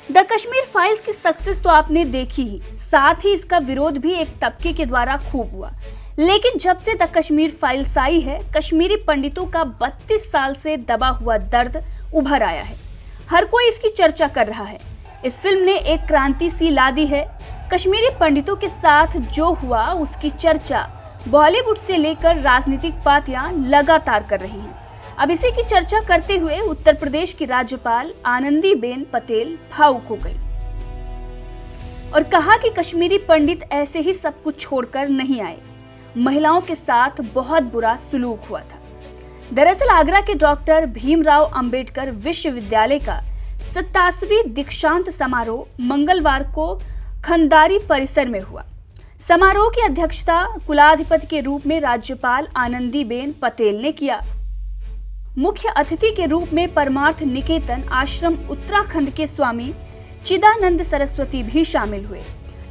The Kashmir files की success तो आपने देखी ही, साथ ही इसका विरोध भी एक तबके के द्वारा खूब हुआ। लेकिन जब से द कश्मीर फाइल्स आई है, कश्मीरी पंडितों का 32 साल से दबा हुआ दर्द उभर आया है। हर कोई इसकी चर्चा कर रहा है। इस फिल्म ने एक क्रांति सी ला दी है। कश्मीरी पंडितों के साथ जो हुआ उसकी चर्चा बॉलीवुड से लेकर राजनीतिक पार्टियां लगातार कर रही हैं। अब इसी की चर्चा करते हुए उत्तर प्रदेश की राज्यपाल आनंदीबेन पटेल भावुक हो गई और कहा कि कश्मीरी पंडित ऐसे ही सब कुछ छोड़कर नहीं आए, महिलाओं के साथ बहुत बुरा सुलूक हुआ था। दरअसल आगरा के डॉक्टर भीमराव अंबेडकर विश्वविद्यालय का 87वीं दीक्षांत समारोह मंगलवार को खंडारी परिसर में हुआ। समारोह की अध्यक्षता कुलाधिपति के रूप में राज्यपाल आनंदीबेन पटेल ने किया। मुख्य अतिथि के रूप में परमार्थ निकेतन आश्रम उत्तराखंड के स्वामी चिदानंद सरस्वती भी शामिल हुए।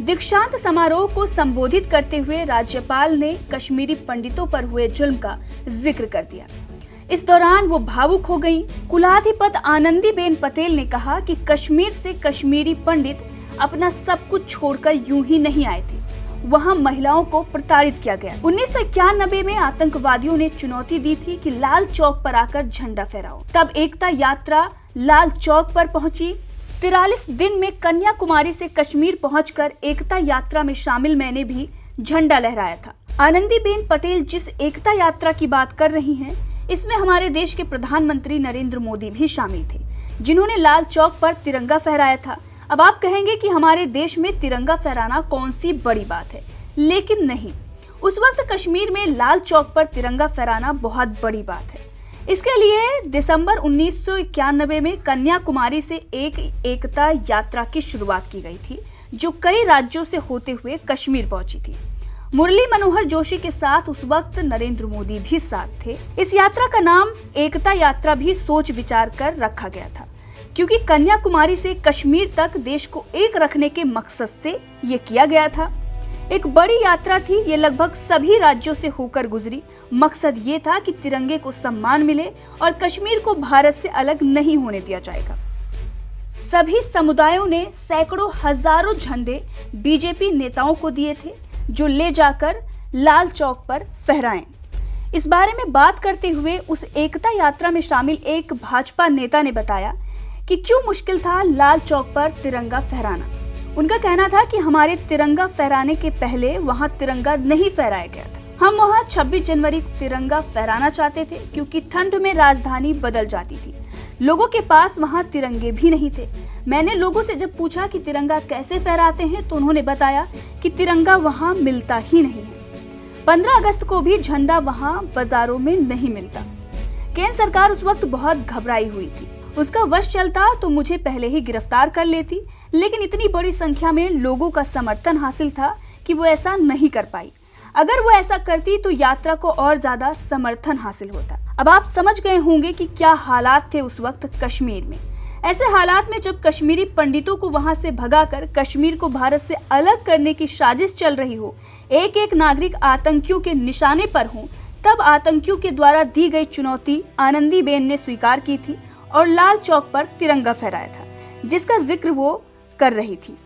दीक्षांत समारोह को संबोधित करते हुए राज्यपाल ने कश्मीरी पंडितों पर हुए जुल्म का जिक्र कर दिया। इस दौरान वो भावुक हो गईं। कुलाधिपति आनंदीबेन पटेल ने कहा कि कश्मीर से कश्मीरी पंडित अपना सब कुछ छोड़कर यूं ही नहीं आए थे, वहां महिलाओं को प्रताड़ित किया गया। 1991 में आतंकवादियों ने चुनौती दी थी कि लाल चौक पर आकर झंडा फहराओ। तब एकता यात्रा लाल चौक पर पहुंची। 43 दिन में कन्याकुमारी से कश्मीर पहुंचकर एकता यात्रा में शामिल मैंने भी झंडा लहराया था। आनंदीबेन पटेल जिस एकता यात्रा की बात कर रही हैं, इसमें हमारे देश के प्रधानमंत्री नरेंद्र मोदी भी शामिल थे, जिन्होंने लाल चौक पर तिरंगा फहराया था। अब आप कहेंगे कि हमारे देश में तिरंगा फहराना कौन सी बड़ी बात है, लेकिन नहीं, उस वक्त कश्मीर में लाल चौक पर तिरंगा फहराना बहुत बड़ी बात है। इसके लिए दिसंबर 1991 में कन्याकुमारी से एक एकता यात्रा की शुरुआत की गई थी, जो कई राज्यों से होते हुए कश्मीर पहुंची थी। मुरली मनोहर जोशी के साथ उस वक्त नरेंद्र मोदी भी साथ थे। इस यात्रा का नाम एकता यात्रा भी सोच विचार कर रखा गया था, क्योंकि कन्याकुमारी से कश्मीर तक देश को एक रखने के मकसद से ये किया गया था। एक बड़ी यात्रा थी, ये लगभग सभी राज्यों से होकर गुजरी। मकसद ये था कि तिरंगे को सम्मान मिले और कश्मीर को भारत से अलग नहीं होने दिया जाएगा। सभी समुदायों ने सैकड़ों हजारों झंडे बीजेपी नेताओं को दिए थे, जो ले जाकर लाल चौक पर फहराएं। इस बारे में बात करते हुए उस एकता यात्रा में शामिल एक भाजपा नेता ने बताया कि क्यों मुश्किल था लाल चौक पर तिरंगा फहराना। उनका कहना था कि हमारे तिरंगा फहराने के पहले वहां तिरंगा नहीं फहराया गया था। हम वहां 26 जनवरी तिरंगा फहराना चाहते थे, क्योंकि ठंड में राजधानी बदल जाती थी। लोगों के पास वहां तिरंगे भी नहीं थे। मैंने लोगों से जब पूछा कि तिरंगा कैसे फहराते हैं, तो उन्होंने बताया कि तिरंगा वहां मिलता ही नहीं है। 15 अगस्त को भी झंडा वहां बाजारों में नहीं मिलता। केंद्र सरकार उस वक्त बहुत घबराई हुई थी। उसका वश चलता तो मुझे पहले ही गिरफ्तार कर लेती, लेकिन इतनी बड़ी संख्या में लोगों का समर्थन हासिल था कि वो ऐसा नहीं कर पाई। अगर वो ऐसा करती तो यात्रा को और ज्यादा समर्थन हासिल होता। अब आप समझ गए होंगे कि क्या हालात थे उस वक्त कश्मीर में। ऐसे हालात में जब कश्मीरी पंडितों को वहां से भगाकर कश्मीर को भारत से अलग करने की साजिश चल रही हो, एक एक नागरिक आतंकियों के निशाने पर हो, तब आतंकियों के द्वारा दी गई चुनौती आनंदीबेन ने स्वीकार की थी और लाल चौक पर तिरंगा फहराया था, जिसका जिक्र वो कर रही थी।